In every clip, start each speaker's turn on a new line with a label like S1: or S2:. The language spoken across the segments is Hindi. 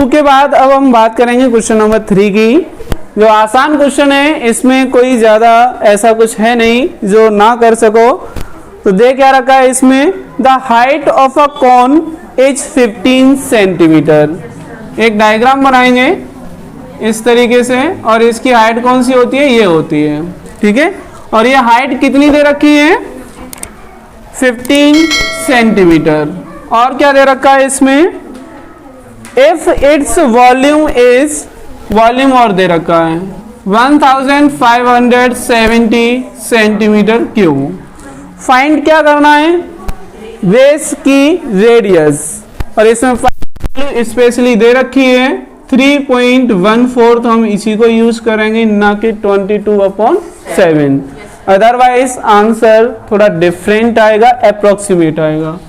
S1: के बाद अब हम बात करेंगे क्वेश्चन नंबर 3 की, जो आसान क्वेश्चन है। इसमें कोई ज़्यादा ऐसा कुछ है नहीं जो ना कर सको। तो दे क्या रखा है इसमें, the height of a cone is 15 centimetre. एक डायग्राम बनाएंगे इस तरीके से, और इसकी हाइट कौन सी होती है, ये होती है, ठीक है। और ये हाइट कितनी दे रखी है, 15 सेंटीमीटर। और क्या दे रखा है इसमें, if its volume is, volume और दे रखा है 1570 सेंटीमीटर क्यूब। फाइंड क्या करना है, बेस की रेडियस, और इसमें स्पेशली दे रखी है 3.14, तो हम इसी को यूज करेंगे, ना कि 22/7। अदरवाइज आंसर थोड़ा डिफरेंट आएगा, अप्रोक्सीमेट आएगा।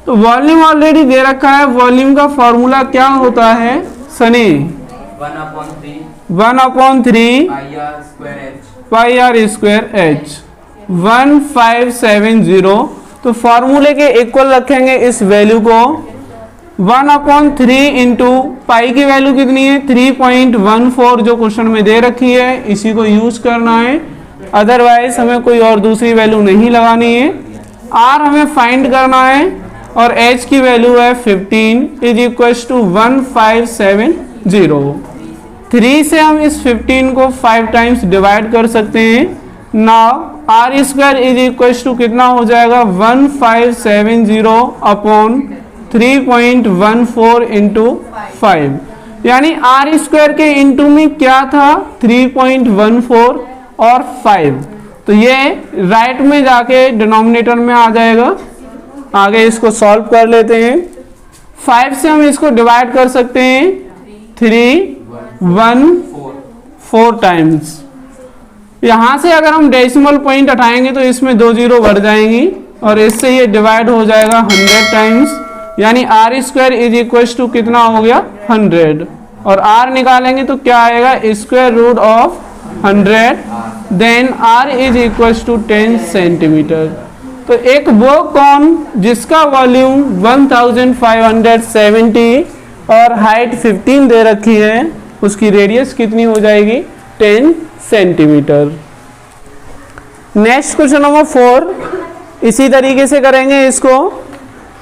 S1: तो वॉल्यूम ऑलरेडी दे रखा है। वॉल्यूम का फॉर्मूला क्या होता है Sunny, 1/3 pi r square H, 1570। तो फॉर्मूले के इक्वल रखेंगे इस वैल्यू को। 1/3 इंटू पाई की वैल्यू कितनी है, 3.14 जो क्वेश्चन में दे रखी है, इसी को यूज करना है। अदरवाइज हमें कोई और दूसरी वैल्यू नहीं लगानी है। आर हमें फाइंड करना है और एच की वैल्यू है 15 इज इक्वल टू 1570। 3 से हम इस 15 को 5 टाइम्स डिवाइड कर सकते हैं। Now r square is equal to कितना हो जाएगा, 1570 अपॉन 3.14 इंटू 5, यानी आर स्क्वायर के इंटू में क्या था, 3.14 और 5। तो ये राइट में जाके डिनोमिनेटर में आ जाएगा। आगे इसको सॉल्व कर लेते हैं। 5 से हम इसको डिवाइड कर सकते हैं 4 टाइम्स। यहां से अगर हम डेसिमल पॉइंट हटाएंगे तो इसमें 2 जीरो बढ़ जाएंगी, और इससे ये डिवाइड हो जाएगा 100 टाइम्स, यानी r square is equal to कितना हो गया, 100। और आर निकालेंगे तो क्या आएगा, square root of 100, then r is equal to 10 centimetre. तो एक वो कॉन जिसका वॉल्यूम 1570 और हाइट 15 दे रखी है, उसकी रेडियस कितनी हो जाएगी, 10 सेंटीमीटर। नेक्स्ट क्वेश्चन नंबर 4, इसी तरीके से करेंगे इसको।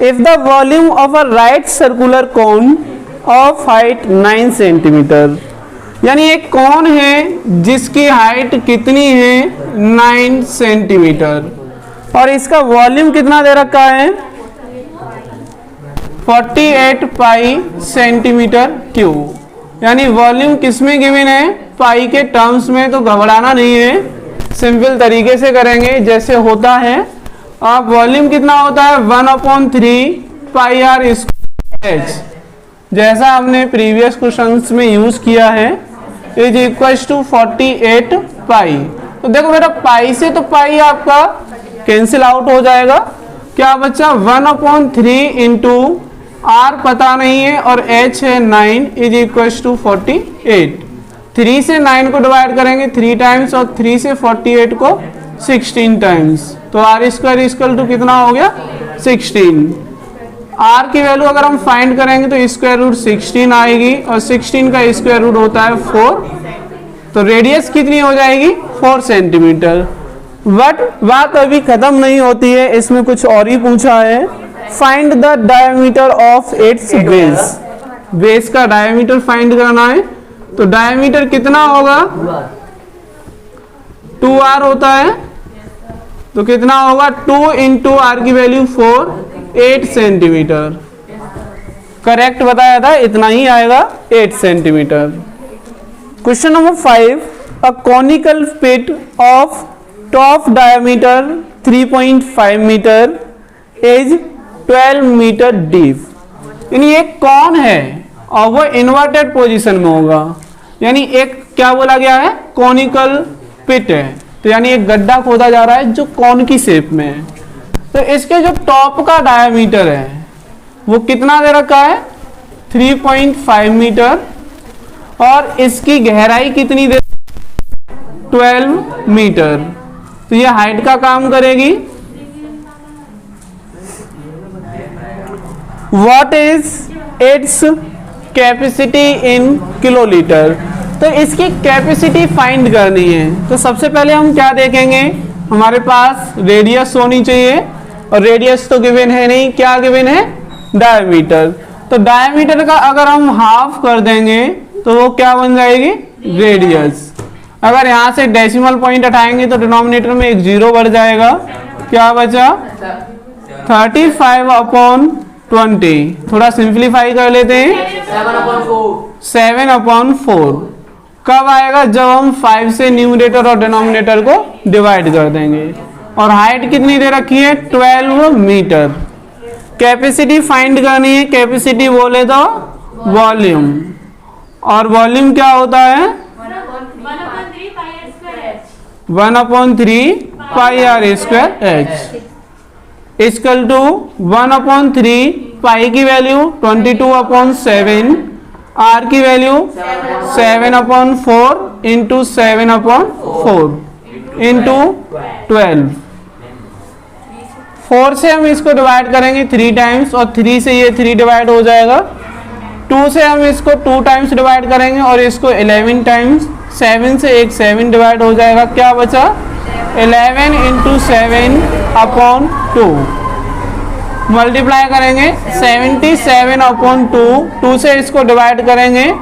S1: If the volume of a right circular cone of height 9 centimetre, यानी एक कोन है जिसकी हाइट कितनी है, 9 सेंटीमीटर, और इसका वॉल्यूम कितना दे रखा है, 48 पाई सेंटीमीटर क्यूब। यानी वॉल्यूम किसमें गिवन है, पाई के टर्म्स में। तो घबराना नहीं है, सिंपल तरीके से करेंगे जैसे होता है। अब वॉल्यूम कितना होता है, 1/3 पाई आर स्क्वायर एच, जैसा हमने प्रीवियस क्वेश्चंस में यूज किया है, इज इक्वल टू 48 पाई। तो देखो बेटा, पाई से तो पाई आपका कैंसिल आउट हो जाएगा, क्या बच्चा, 1/3 इंटू आर पता नहीं है और एच है 9 इज इक्वल टू 48। 3 से 9 को डिवाइड करेंगे 3 टाइम्स, और 3 से 48 को 16 टाइम्स। तो आर स्क्वायर इक्वल टू कितना हो गया, 16। आर की वैल्यू अगर हम फाइंड करेंगे तो स्क्वायर रूट 16 आएगी, और 16 का स्क्वायर रूट होता है 4। तो रेडियस कितनी हो जाएगी, 4 सेंटीमीटर। बट बात अभी खत्म नहीं होती है, इसमें कुछ और ही पूछा है। Find the diameter of its base. Base का डायमीटर फाइंड करना है। तो डायमीटर कितना होगा, 2r होता है, तो कितना होगा, 2 इंटू आर की वैल्यू 4, 8 सेंटीमीटर। करेक्ट बताया था, इतना ही आएगा, 8 centimetre. Question number 5, a conical pit of top diameter 3.5 metre is 12 metre deep. यानी एक कौन है और वो इन्वर्टेड पोजीशन में होगा, यानी एक क्या बोला गया है, कॉनिकल पिट है। तो यानी एक गड्ढा खोदा जा रहा है जो कौन की शेप में है। तो इसके जो टॉप का डायमीटर है वो कितना दे रखा है, 3.5 मीटर, और इसकी गहराई कितनी दे, 12 मीटर। तो ये हाइट का काम करेगी। What is its capacity in kilolitre. तो इसकी कैपेसिटी फाइंड करनी है। तो सबसे पहले हम क्या देखेंगे, हमारे पास रेडियस होनी चाहिए और रेडियस तो गिवन है नहीं, क्या गिवन है, डायमीटर। तो डायमीटर का अगर हम हाफ कर देंगे तो वो क्या बन जाएगी, रेडियस। अगर यहाँ से डेसिमल पॉइंट हटाएंगे तो डिनोमिनेटर में एक जीरो बढ़ जाएगा, क्या बचा 35/20। थोड़ा सिंप्लीफाई कर लेते हैं, 7/4। कब आएगा, जब हम 5 से न्यूमरेटर और डिनोमिनेटर को डिवाइड कर देंगे। और हाइट कितनी दे रखी है, 12 मीटर। कैपेसिटी फाइंड करनी है, कैपेसिटी बोले तो वॉल्यूम, और वॉल्यूम क्या होता है 1/3 pi r square h equal to 1/3 pi की वैल्यू 22/7, आर की वैल्यू 7/4 इंटू 7/4 इंटू 12। 4 से हम इसको डिवाइड करेंगे 3 टाइम्स और 3 से ये 3 डिवाइड हो जाएगा। 2 से हम इसको 2 टाइम्स डिवाइड करेंगे और इसको 11 टाइम्स। 7 से एक 7 डिवाइड हो जाएगा, क्या बचा 11 इंटू 7/2। मल्टीप्लाई करेंगे 77/2। 2 से इसको डिवाइड करेंगे,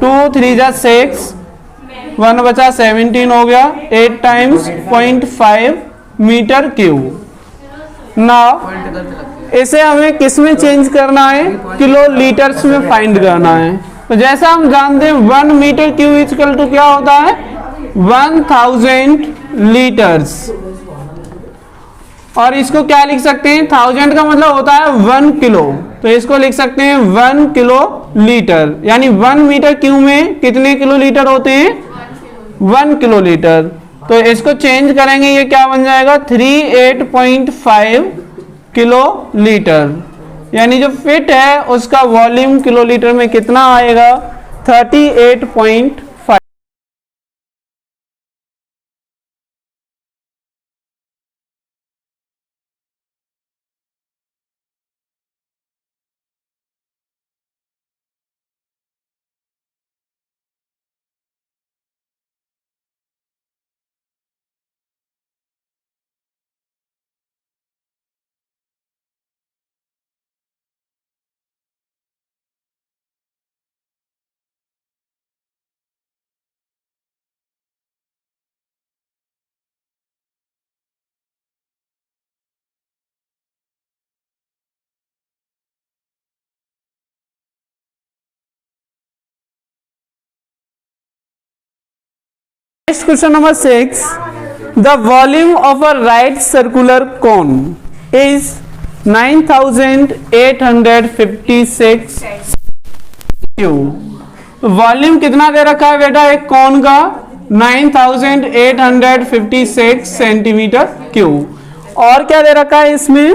S1: 2 3 जा 6, 1 बचा 17 हो गया। 8 टाइम्स 0.5 मीटर क्यूब। नाउ इसे हमें किस में चेंज करना है, किलो लीटर्स में फाइंड करना है। तो जैसा हम जानते हैं 1 मीटर क्यूब इक्वल टू क्या होता है 1000 लीटर्स। और इसको क्या लिख सकते हैं, 1000 का मतलब होता है 1 किलो, तो इसको लिख सकते हैं 1 किलो लीटर। यानी 1 मीटर क्यूब में कितने किलो लीटर होते हैं, 1 किलो लीटर। तो इसको चेंज करेंगे, ये क्या बन जाएगा 38.5 किलो लीटर। यानी जो फिट है उसका वॉल्यूम किलो लीटर में कितना आएगा 38.5। Next question number 6. The volume of a right circular cone is 9856 cube. Volume कितना दे रखा है बेटा एक कौन का 9856 सेंटीमीटर क्यूब। और क्या दे रखा है इसमें,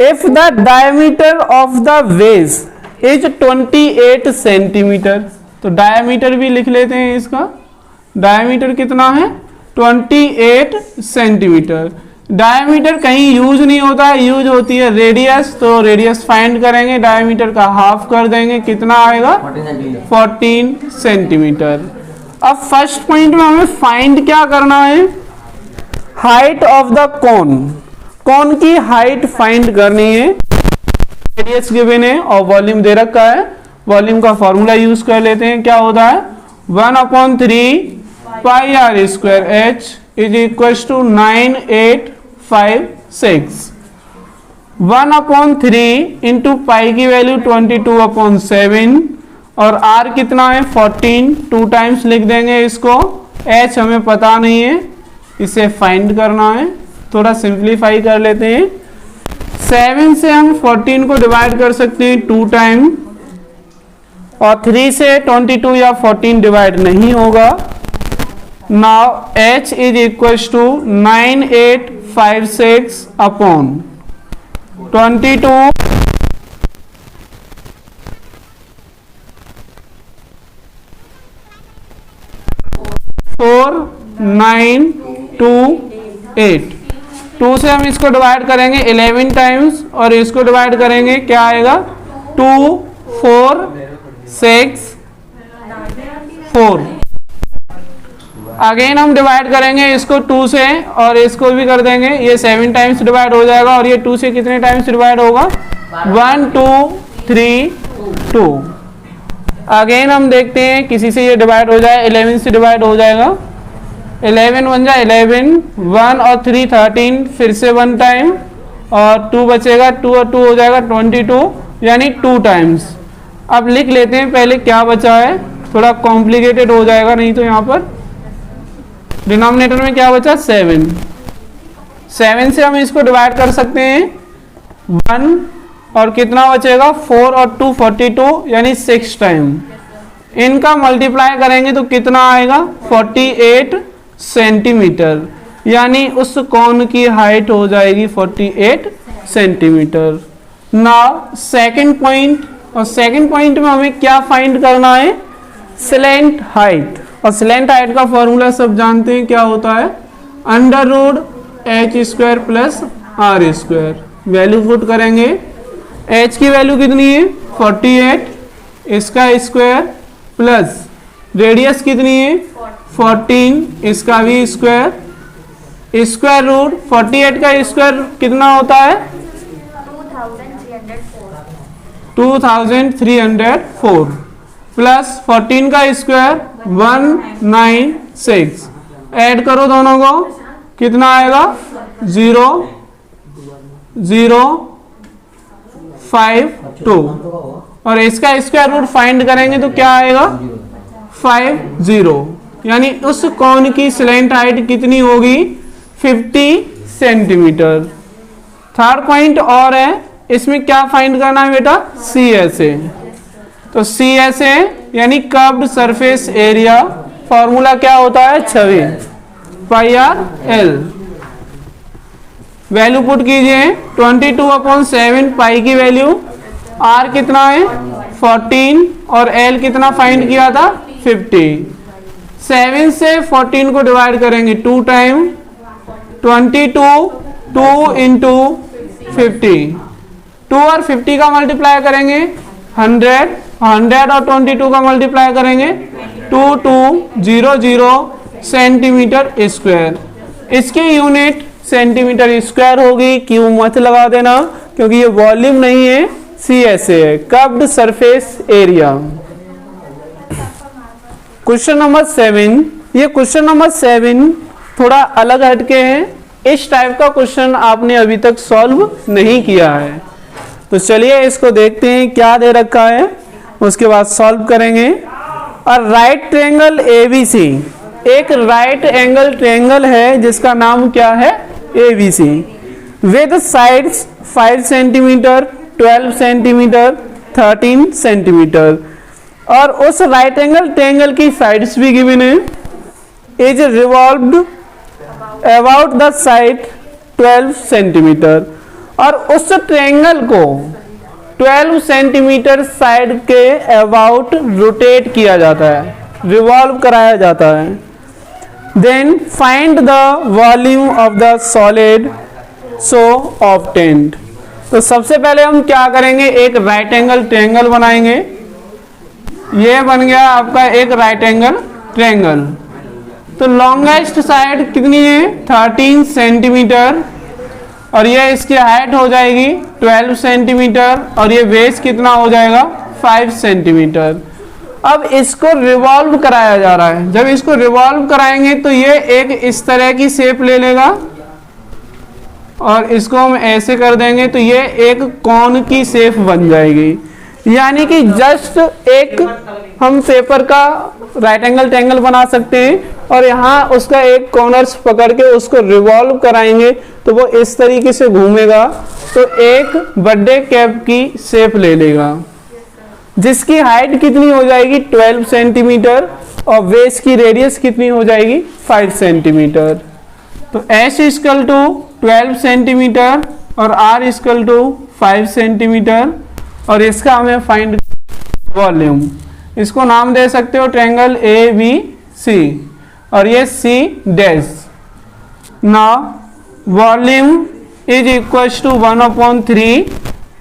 S1: if the diameter of the base is 28 centimetre. तो डायमीटर भी लिख लेते हैं, इसका डायमीटर कितना है 28 सेंटीमीटर। डायमीटर कहीं यूज नहीं होता है, यूज होती है रेडियस। तो रेडियस फाइंड करेंगे, डायमीटर का हाफ कर देंगे, कितना आएगा 14 सेंटीमीटर। अब फर्स्ट पॉइंट में हमें फाइंड क्या करना है, हाइट ऑफ द कोन। कोन की हाइट फाइंड करनी है। रेडियस गिवन है और वॉल्यूम दे रखा है। वॉल्यूम का फॉर्मूला यूज कर लेते हैं, क्या होता है 1/3 pi r square h is equal to 9856। 1/3 into pi की वैल्यू 22/7 और आर कितना है 14। 2 टाइम्स लिख देंगे इसको। एच हमें पता नहीं है, इसे फाइंड करना है। थोड़ा सिंप्लीफाई कर लेते हैं। 7 से हम 14 को डिवाइड कर सकते हैं 2 टाइम, और 3 से 22 या 14 डिवाइड नहीं होगा। Now h is equal to 9856/22 4928। 2 से हम इसको डिवाइड करेंगे 11 टाइम्स और इसको डिवाइड करेंगे, क्या आएगा 2 4 6 4। अगेन हम डिवाइड करेंगे इसको 2 से और इसको भी कर देंगे, ये 7 टाइम्स डिवाइड हो जाएगा और ये 2 से कितने टाइम्स डिवाइड होगा 1 2 3 2। अगेन हम देखते हैं किसी से ये डिवाइड हो जाए, 11 से डिवाइड हो जाएगा, 11 बन जाए 11, 1 और 3 13, फिर से 1 टाइम और 2 बचेगा, 2 और 2 हो जाएगा 22 यानी 2 टाइम्स। अब लिख लेते हैं पहले क्या बचा है, थोड़ा कॉम्प्लिकेटेड हो जाएगा नहीं तो यहाँ पर डिनोमिनेटर में क्या बचा 7, 7 से हम इसको डिवाइड कर सकते हैं 1 और कितना बचेगा 4 और 2 42 यानी 6 टाइम। इनका मल्टीप्लाई करेंगे तो कितना आएगा 48 सेंटीमीटर, यानी उस कोन की हाइट हो जाएगी 48 सेंटीमीटर। नाउ सेकंड पॉइंट, और सेकंड पॉइंट में हमें क्या फाइंड करना है स्लैंट हाइट, और स्लैंट हाइट का फॉर्मूला सब जानते हैं क्या होता है under root h square plus r square. Value put करेंगे, h की वैल्यू कितनी है 48, इसका स्क्वायर प्लस रेडियस कितनी है 14, इसका भी स्क्वायर, स्क्वायर रूट 48 का स्क्वायर कितना होता है 2304 प्लस 14 का स्क्वायर 196, ऐड करो दोनों को कितना आएगा 0 0 5 2 और इसका स्क्वायर रूट फाइंड करेंगे तो क्या आएगा 50, यानी उस कोन की स्लैंट हाइट कितनी होगी 50 सेंटीमीटर। थर्ड पॉइंट और है, इसमें क्या फाइंड करना है बेटा CSA, तो CSA यानी कर्व्ड सरफेस एरिया, फॉर्मूला क्या होता है 26 πr/l। वैल्यू पुट कीजिए 22/7 पाई की वैल्यू, r कितना है 14 और l कितना फाइंड किया था 50। 7 से 14 को डिवाइड करेंगे 2 टाइम, 22 2 इंटू 50, 2 और 50 का मल्टीप्लाई करेंगे 100, 100 और 22 का मल्टीप्लाई करेंगे 2200 सेंटीमीटर स्क्वायर। इसकी यूनिट सेंटीमीटर स्क्वायर होगी, क्यों मत लगा देना क्योंकि ये वॉल्यूम नहीं है CSA है, curved surface area. Question number 7, ये क्वेश्चन नंबर 7 थोड़ा अलग हटके है, इस टाइप का क्वेश्चन आपने अभी तक सॉल्व नहीं किया है, तो चलिए इसको देखते हैं क्या दे रखा है, उसके बाद सॉल्व करेंगे। और राइट ट्रायंगल ABC, एक राइट एंगल ट्रायंगल है जिसका नाम क्या है ABC, with sides 5 centimetre 12 centimetre 13 centimetre, और उस राइट एंगल ट्रायंगल की साइड्स भी गिवन है, is revolved about the side 12 centimetre, और उस ट्रायंगल को 12 सेंटीमीटर साइड के अबाउट रोटेट किया जाता है, रिवॉल्व कराया जाता है। Then find the volume of the solid so obtained. तो सबसे पहले हम क्या करेंगे, एक राइट एंगल ट्रायंगल बनाएंगे, ये बन गया आपका एक राइट एंगल ट्रायंगल। तो लॉन्गेस्ट साइड कितनी है 13 सेंटीमीटर, और ये इसकी हाइट हो जाएगी 12 सेंटीमीटर, और ये बेस कितना हो जाएगा 5 सेंटीमीटर। अब इसको रिवॉल्व कराया जा रहा है, जब इसको रिवॉल्व कराएंगे तो ये एक इस तरह की शेप ले लेगा, और इसको हम ऐसे कर देंगे तो ये एक कोन की शेप बन जाएगी, यानी कि जस्ट एक हम पेपर का राइट एंगल ट्रायंगल बना सकते हैं, और यहाँ उसका एक कॉर्नर्स पकड़ के उसको रिवॉल्व कराएंगे तो वो इस तरीके से घूमेगा, तो एक बर्थडे कैप की शेप ले लेगा, जिसकी हाइट कितनी हो जाएगी 12 सेंटीमीटर, और बेस की रेडियस कितनी हो जाएगी 5 सेंटीमीटर। तो S इक्वल टू 12 सेंटीमीटर और R इक्वल टू 5 सेंटीमीटर, और इसका हमें फाइंड वॉल्यूम, इसको नाम दे सकते हो ट्रायंगल ABC, और ये C dash. Now volume is equal to 1/3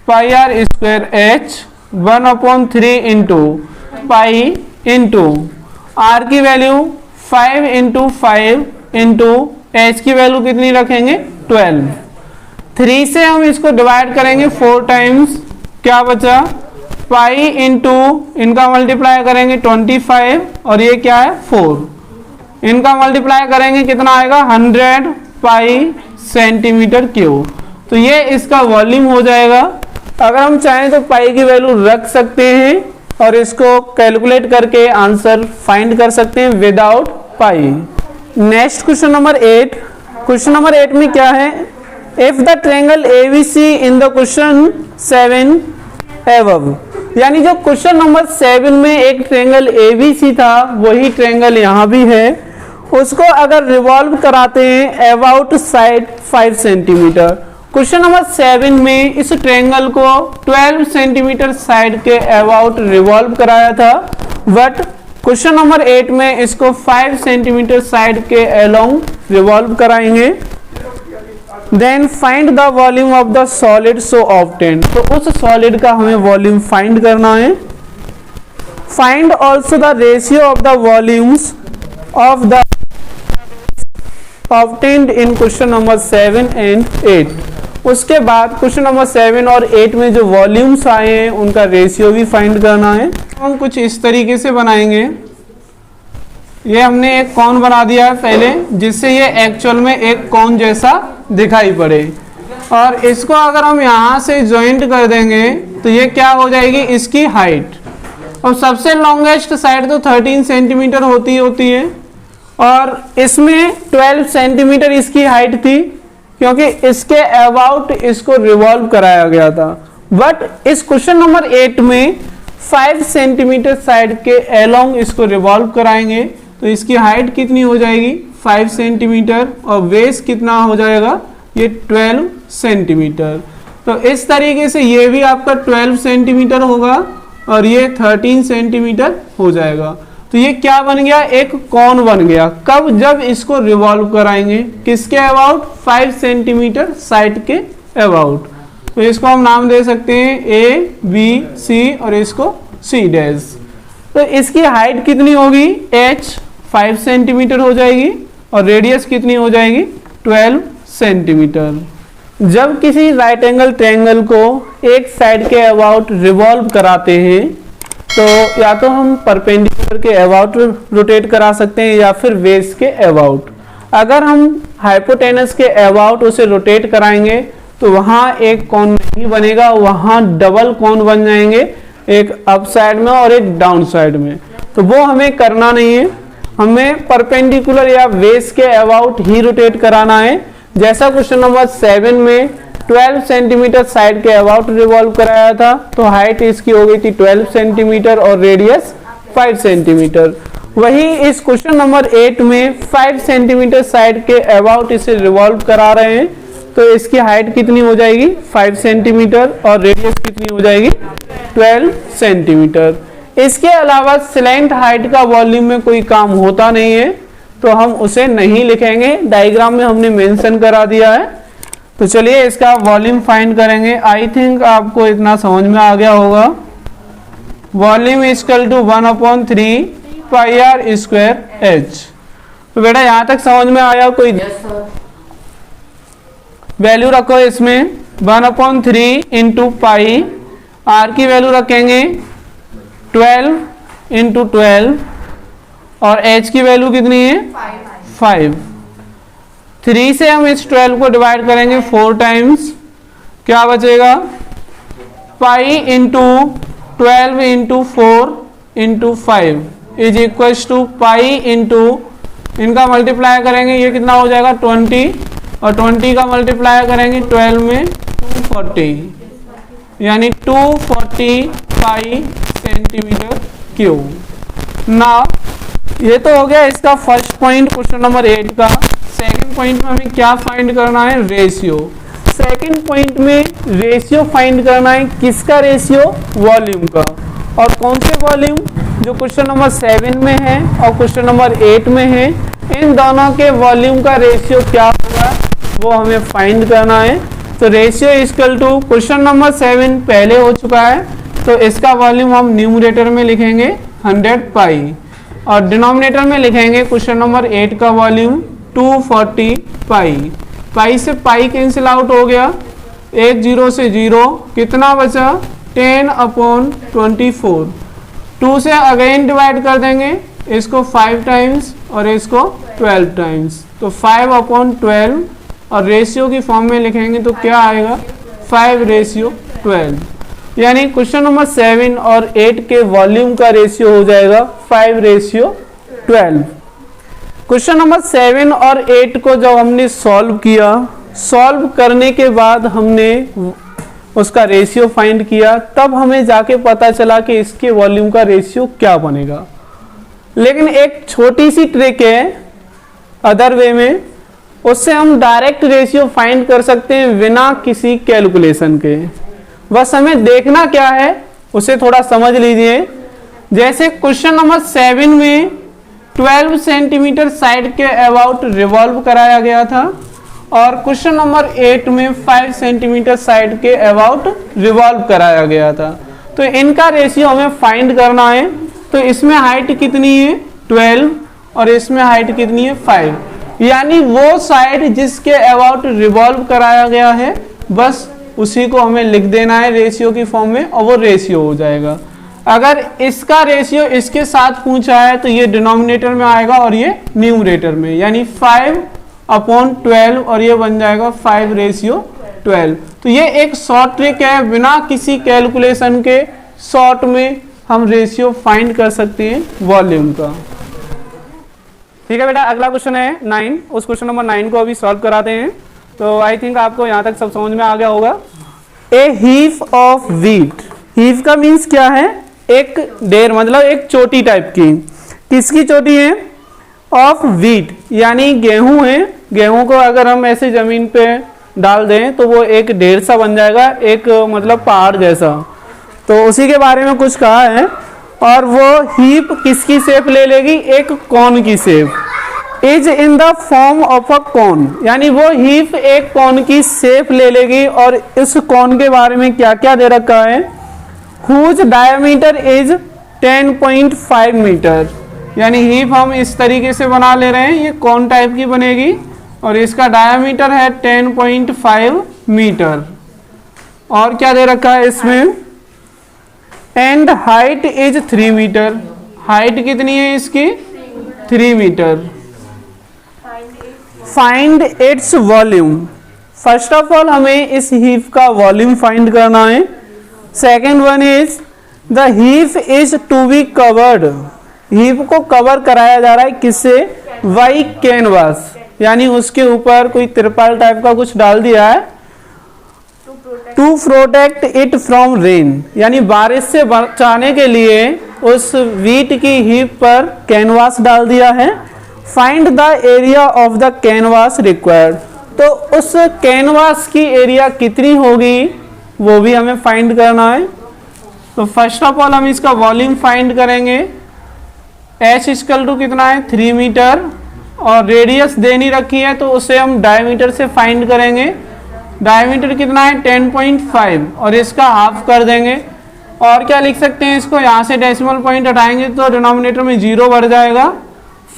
S1: πr² H, 1/3 into pi into r की वैल्यू 5 इंटू 5 इंटू एच की वैल्यू कितनी रखेंगे 12। 3 से हम इसको डिवाइड करेंगे 4 टाइम्स, क्या बचा पाई इंटू इनका मल्टीप्लाई करेंगे 25 और ये क्या है 4, इनका मल्टीप्लाई करेंगे कितना आएगा 100 पाई सेंटीमीटर क्यूब। तो ये इसका वॉल्यूम हो जाएगा। अगर हम चाहें तो पाई की वैल्यू रख सकते हैं और इसको कैलकुलेट करके आंसर फाइंड कर सकते हैं without pi. Next question number 8। Question number 8 में क्या है, if the triangle ABC in the question 7 above, यानी जो क्वेश्चन नंबर 7 में एक ट्रायंगल एबीसी था वही ट्रायंगल यहाँ भी है, उसको अगर रिवॉल्व कराते हैं about side 5 centimetre. Question number 7 में इस ट्रायंगल को 12 सेंटीमीटर साइड के अबाउट रिवॉल्व कराया था, बट क्वेश्चन नंबर 8 में इसको 5 सेंटीमीटर साइड के अलोंग रिवॉल्व कराएंगे। Then find the volume of the solid so obtained, तो उस सॉलिड का हमें वॉल्यूम फाइंड करना है। Find also the ratio of the volumes of the obtained in question number 7 and 8। उसके बाद क्वेश्चन नंबर 7 और 8 में जो वॉल्यूम्स आए हैं उनका रेशियो भी फाइंड करना है। हम कुछ इस तरीके से बनाएंगे, ये हमने एक कॉन बना दिया है पहले, जिससे ये एक्चुअल में एक कॉन जैसा दिखाई पड़े, और इसको अगर हम यहाँ से ज्वाइंट कर देंगे तो ये क्या हो जाएगी इसकी हाइट। और सबसे लॉन्गेस्ट साइड तो 13 सेंटीमीटर होती है और इसमें 12 सेंटीमीटर इसकी हाइट थी क्योंकि इसके अबाउट इसको रिवॉल्व कराया गया था। बट इस क्वेश्चन नंबर 8 में 5 सेंटीमीटर साइड के अलोंग इसको रिवॉल्व कराएंगे, तो इसकी हाइट कितनी हो जाएगी 5 सेंटीमीटर और बेस कितना हो जाएगा ये 12 सेंटीमीटर। तो इस तरीके से ये भी आपका 12 सेंटीमीटर होगा और ये 13 सेंटीमीटर हो जाएगा। तो ये क्या बन गया, एक कॉन बन गया। कब, जब इसको रिवॉल्व कराएंगे किसके अबाउट 5 सेंटीमीटर साइड के अबाउट। तो इसको हम नाम दे सकते हैं ए बी सी और इसको सी डैश। तो इसकी हाइट कितनी होगी h 5 सेंटीमीटर हो जाएगी और रेडियस कितनी हो जाएगी 12 सेंटीमीटर। जब किसी राइट एंगल ट्रायंगल को एक साइड के अबाउट रिवॉल्व कराते हैं तो या तो हम परपेंडिकुलर के अबाउट रोटेट करा सकते हैं या फिर बेस के अबाउट। अगर हम हाइपोटेनस के अबाउट उसे रोटेट कराएंगे तो वहाँ एक कोन नहीं बनेगा, वहाँ डबल कोन बन जाएंगे, एक अप साइड में और एक डाउन साइड में। तो वो हमें करना नहीं है, हमें परपेंडिकुलर या बेस के अबाउट ही रोटेट कराना है। जैसा क्वेश्चन नंबर 7 में 12 सेंटीमीटर साइड के अबाउट रिवॉल्व कराया था तो हाइट इसकी हो गई थी 12 सेंटीमीटर और रेडियस 5 सेंटीमीटर। वही इस क्वेश्चन नंबर 8 में 5 सेंटीमीटर साइड के अबाउट इसे रिवॉल्व करा रहे हैं तो इसकी हाइट कितनी हो जाएगी 5 सेंटीमीटर और रेडियस कितनी हो जाएगी 12 सेंटीमीटर। इसके अलावा स्लैंट हाइट का वॉल्यूम में कोई काम होता नहीं है तो हम उसे नहीं लिखेंगे, डायग्राम में हमने मेंशन करा दिया है। तो चलिए इसका वॉल्यूम फाइंड करेंगे। आई थिंक आपको इतना समझ में आ गया होगा। Volume equal to 1/3 pi r square h. तो बेटा यहाँ तक समझ में आया? कोई वैल्यू रखो इसमें 1/3 इंटू पाई, आर की वैल्यू रखेंगे 12 इंटू 12 और h की वैल्यू कितनी है 5। 3 से हम इस 12 को डिवाइड करेंगे 4 टाइम्स, क्या बचेगा pi into 12 into 4 into 5 is equal to pi into इनका मल्टीप्लाई करेंगे ये कितना हो जाएगा 20 और 20 का मल्टीप्लाई करेंगे 12 में 240 यानी 240 पाई सेंटीमीटर क्यूब। ना ये तो हो गया इसका फर्स्ट पॉइंट क्वेश्चन नंबर 8 का। सेकंड पॉइंट में हमें क्या फाइंड करना है, रेशियो। सेकंड पॉइंट में रेशियो फाइंड करना है, किसका रेशियो, वॉल्यूम का। और कौन से वॉल्यूम, जो क्वेश्चन नंबर 7 में है और क्वेश्चन नंबर 8 में है, इन दोनों के वॉल्यूम का रेशियो क्या होगा वो हमें फाइंड करना है। तो ratio equal to question number 7 पहले हो चुका है, तो इसका वॉल्यूम हम न्यूमरेटर में लिखेंगे 100 पाई और डिनोमिनेटर में लिखेंगे क्वेश्चन नंबर 8 का वॉल्यूम 240 पाई। पाई से पाई कैंसिल आउट हो गया, एक जीरो से जीरो, कितना बचा 10/24। 2 से अगेन डिवाइड कर देंगे, इसको 5 टाइम्स और इसको 12 टाइम्स, तो 5/12 और रेशियो की फॉर्म में लिखेंगे तो क्या आएगा 5:12। यानी क्वेश्चन नंबर 7 और 8 के वॉल्यूम का रेशियो हो जाएगा 5:12। क्वेश्चन नंबर 7 और 8 को जब हमने सॉल्व किया, सॉल्व करने के बाद हमने उसका रेशियो फाइंड किया, तब हमें जाके पता चला कि इसके वॉल्यूम का रेशियो क्या बनेगा। लेकिन एक छोटी सी ट्रिक है अदर वे में, उससे हम डायरेक्ट रेशियो फाइंड कर सकते हैं बिना किसी कैलकुलेशन के। बस हमें देखना क्या है उसे थोड़ा समझ लीजिए। जैसे क्वेश्चन नंबर 7 में 12 सेंटीमीटर साइड के अबाउट रिवॉल्व कराया गया था और क्वेश्चन नंबर 8 में 5 सेंटीमीटर साइड के अबाउट रिवॉल्व कराया गया था। तो इनका रेशियो हमें फाइंड करना है। तो इसमें हाइट कितनी है 12 और इसमें हाइट कितनी है 5, यानी वो साइड जिसके अबाउट रिवॉल्व कराया गया है बस उसी को हमें लिख देना है रेशियो की फॉर्म में और वो रेशियो हो जाएगा। अगर इसका रेशियो इसके साथ पूछा है तो ये डिनोमिनेटर में आएगा और ये न्यूमरेटर में, यानी 5/12 और ये बन जाएगा 5:12। तो ये एक शॉर्ट ट्रिक है, बिना किसी कैलकुलेशन के शॉर्ट में हम रेशियो फाइंड कर सकते हैं वॉल्यूम का। ठीक है बेटा, अगला क्वेश्चन है 9। उस क्वेश्चन नंबर 9 को अभी सॉल्व कराते हैं। तो आई थिंक आपको यहाँ तक सब समझ में आ गया होगा। ए हीफ ऑफ व्हीट, हीफ का मीन्स क्या है, एक ढेर, मतलब एक चोटी टाइप की। किसकी चोटी है, ऑफ व्हीट, यानी गेहूं है। गेहूं को अगर हम ऐसे जमीन पे डाल दें तो वो एक ढेर सा बन जाएगा, एक मतलब पहाड़ जैसा। तो उसी के बारे में कुछ कहा है और वो हीप किसकी शेप ले लेगी, एक कॉन की शेप। Is in the form of a cone, यानी वो हीप एक कॉन की शेप ले लेगी। और इस कॉन के बारे में क्या क्या दे रखा है, हुज डायमीटर इज 10.5 मीटर, यानी हीप हम इस तरीके से बना ले रहे हैं, ये कॉन टाइप की बनेगी और इसका डायमीटर है 10.5 मीटर। और क्या दे रखा है इसमें, and height is 3 metre, height कितनी है इसकी 3 metre. Find its volume, first of all हमें इस हीप का वॉल्यूम फाइंड करना है। Second one is the heap is to be covered, heap को कवर कराया जा रहा है किससे, बाई कैनवास, यानी उसके ऊपर कोई तिरपाल टाइप का कुछ डाल दिया है। To protect it from rain, यानी बारिश से बचाने के लिए उस व्हीट की हीप पर कैनवास डाल दिया है। Find the area of the canvas required, तो उस कैनवास की एरिया कितनी होगी वो भी हमें फाइंड करना है। तो फर्स्ट ऑफ ऑल हम इसका वॉल्यूम फाइंड करेंगे। एच इक्वल टू कितना है 3 मीटर और रेडियस देनी रखी है तो उसे हम डायमीटर से फाइंड करेंगे। डायमीटर कितना है 10.5 और इसका हाफ कर देंगे। और क्या लिख सकते हैं इसको, यहाँ से डेसिमल पॉइंट हटाएंगे तो डिनोमिनेटर में 0 बढ़ जाएगा।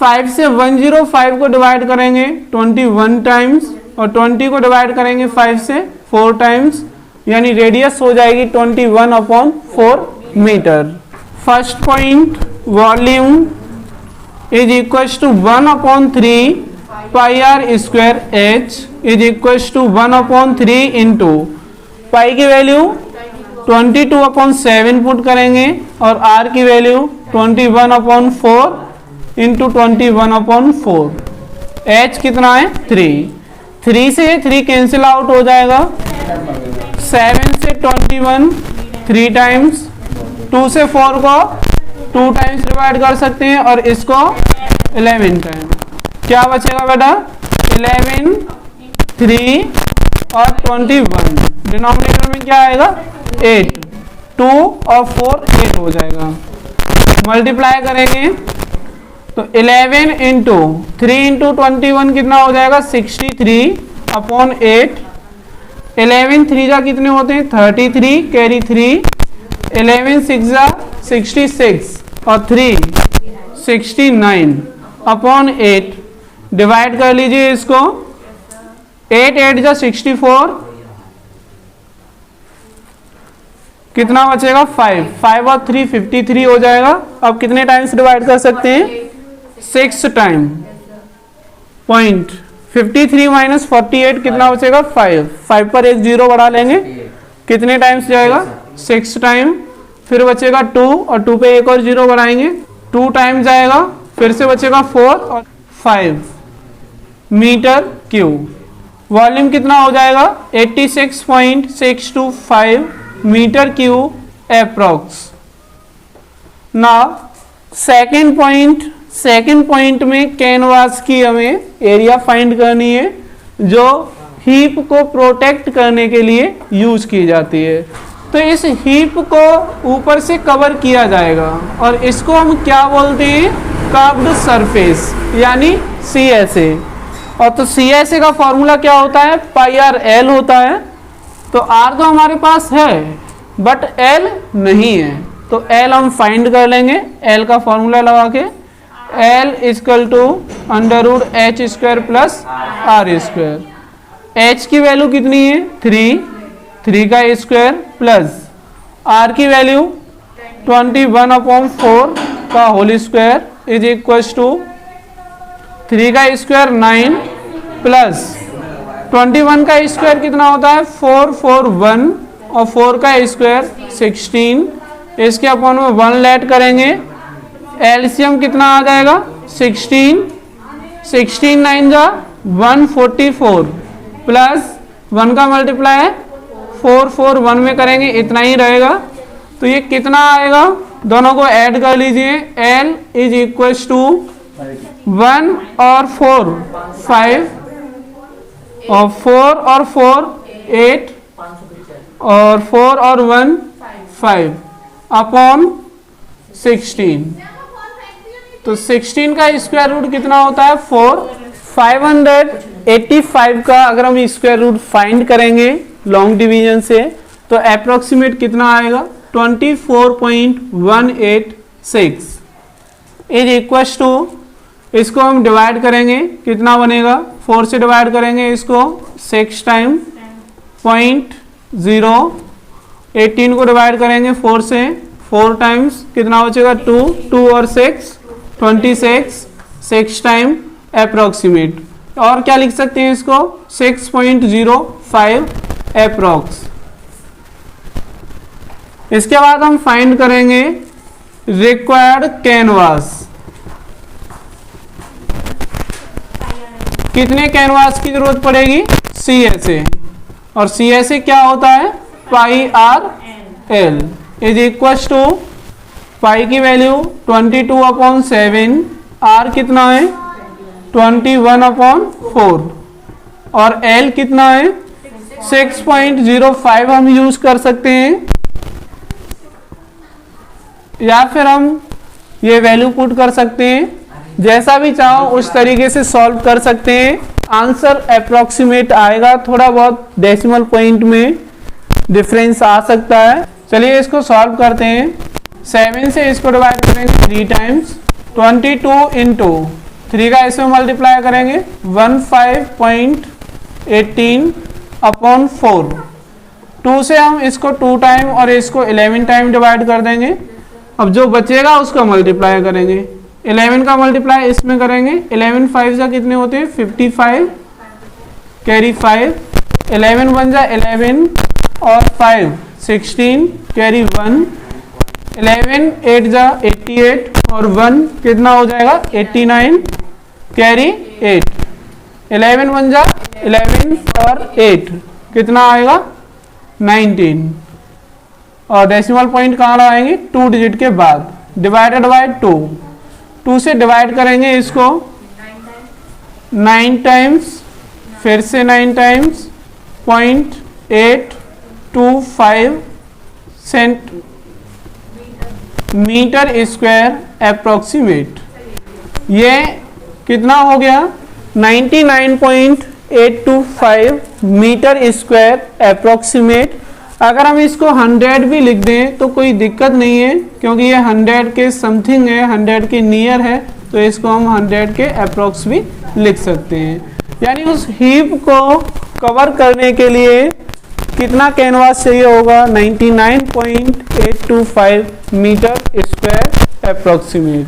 S1: 5 से 105 को डिवाइड करेंगे 21 टाइम्स और 20 को डिवाइड करेंगे 5 से 4 टाइम्स, यानी रेडियस हो जाएगी 21/4 metre. First point volume is equal to 1/3 pi r square h is equal to 1/3 into pi की वैल्यू 22/7 पुट करेंगे और आर की वैल्यू 21/4 इंटू 21/4। एच कितना है 3 से 3 कैंसिल आउट हो जाएगा। 7 से 21 3 टाइम्स, 2 से 4 को 2 टाइम्स डिवाइड कर सकते हैं और इसको 11 टाइम। क्या बचेगा बेटा 11, 3 और 21। डिनोमिनेटर में क्या आएगा 8, 2 और 4 8 हो जाएगा। मल्टीप्लाई करेंगे तो 11 इंटू 3 इंटू 21 कितना हो जाएगा 63/8। 11 3 जा कितने होते हैं 33, कैरी 3 11 6 66 और 3 69 अपॉन 8 डिवाइड कर लीजिए इसको। 8 8 जा 64, कितना बचेगा 5, 5 और 3 53 हो जाएगा। अब कितने टाइम्स डिवाइड कर सकते हैं? 6 टाइम। पॉइंट 53 माइनस 48 कितना बचेगा? 5, 5 पर एक जीरो बढ़ा लेंगे, कितने टाइम्स जाएगा? 6 टाइम। फिर बचेगा 2 और 2 पे एक और जीरो बढ़ाएंगे, 2 टाइम जाएगा, फिर से बचेगा 4 और 5 मीटर क्यूब। वॉल्यूम कितना हो जाएगा? 86.625 metre cube approx. Now second point में कैनवास की हमें एरिया फाइंड करनी है जो हीप को प्रोटेक्ट करने के लिए यूज की जाती है। तो इस हीप को ऊपर से कवर किया जाएगा और इसको हम क्या बोलते हैं? कर्व्ड सरफेस यानी CSA। और तो CSA का फॉर्मूला क्या होता है? पाई आर एल होता है। तो R तो हमारे पास है बट L नहीं है, तो L हम फाइंड कर लेंगे। L का फॉर्मूला लगा के L equal to √h² plus r²। h की वैल्यू कितनी है? 3 का स्क्वायर प्लस r की वैल्यू 21/4 का whole square is equal to 3 का स्क्वायर 9 प्लस 21 का स्क्वायर कितना होता है? 441 और 4 का स्क्वायर 16। इसके अपॉन में 1 लेट करेंगे, एलसीएम कितना आ जाएगा? 16 9 जा 144 प्लस 1 का मल्टीप्लाई है 4 1 में करेंगे, इतना ही रहेगा। तो ये कितना आएगा? दोनों को ऐड कर लीजिए। L इज इक्वल टू 1 और 4 5 और 4 और 4 8 और 4 और 1 5 अपॉन 16। तो 16 का स्क्वायर रूट कितना होता है? 4। 585 का अगर हम स्क्वायर रूट फाइंड करेंगे लॉन्ग डिवीजन से तो अप्रोक्सीमेट कितना आएगा? 24.186 इज इक्वल टू, इसको हम डिवाइड करेंगे, कितना बनेगा? 4 से डिवाइड करेंगे इसको 6 टाइम 0.0। 18 को डिवाइड करेंगे 4 से 4 टाइम्स, कितना बचेगा? 2 और 6 26, 6 टाइम अप्रोक्सीमेट। और क्या लिख सकते हैं इसको? 6.05 अप्रोक्स। इसके बाद हम फाइंड करेंगे रिक्वायर्ड कैनवास। कितने कैनवास की जरूरत पड़ेगी? CSA। और CSA क्या होता है? Pi r l is equal to pi की वैल्यू 22/7, आर कितना है? 21/4 और L कितना है? 6.05 हम यूज कर सकते हैं, या फिर हम ये वैल्यू पुट कर सकते हैं, जैसा भी चाहो उस तरीके से सॉल्व कर सकते हैं। आंसर अप्रोक्सीमेट आएगा, थोड़ा बहुत डेसिमल पॉइंट में डिफरेंस आ सकता है। चलिए इसको सॉल्व करते हैं। 7 से इसको डिवाइड करेंगे 3 टाइम्स, 22 इंटू 3 का इसमें मल्टीप्लाई करेंगे 15.18 अपॉन 4। 2 से हम इसको 2 टाइम और इसको 11 टाइम डिवाइड कर देंगे। अब जो बचेगा उसका मल्टीप्लाई करेंगे, 11 का मल्टीप्लाई इसमें करेंगे, 11 5 जा कितने होते हैं? 55 कैरी 5, 11 बन जा 11 और 5 16 कैरी 1, 11 8 जा 88 और 1 कितना हो जाएगा? 89 कैरी 8, 11 बन जा 11 और 8 कितना आएगा? 19। और डेसिमल पॉइंट कहाँ लगाएंगे? 2 डिजिट के बाद, डिवाइडेड बाय 2 से डिवाइड करेंगे इसको 9 टाइम्स, फिर से 9 टाइम्स 0.825 सेंटीमीटर स्क्वायर अप्रोक्सीमेट। ये कितना हो गया? 99.825 मीटर स्क्वायर अप्रोक्सीमेट अगर हम इसको 100 भी लिख दें तो कोई दिक्कत नहीं है, क्योंकि ये 100 के समथिंग है, 100 के नियर है, तो इसको हम 100 के अप्रोक्स भी लिख सकते हैं। यानी उस हीप को कवर करने के लिए कितना कैनवास चाहिए होगा? 99.825 मीटर स्क्वायर अप्रोक्सीमेट।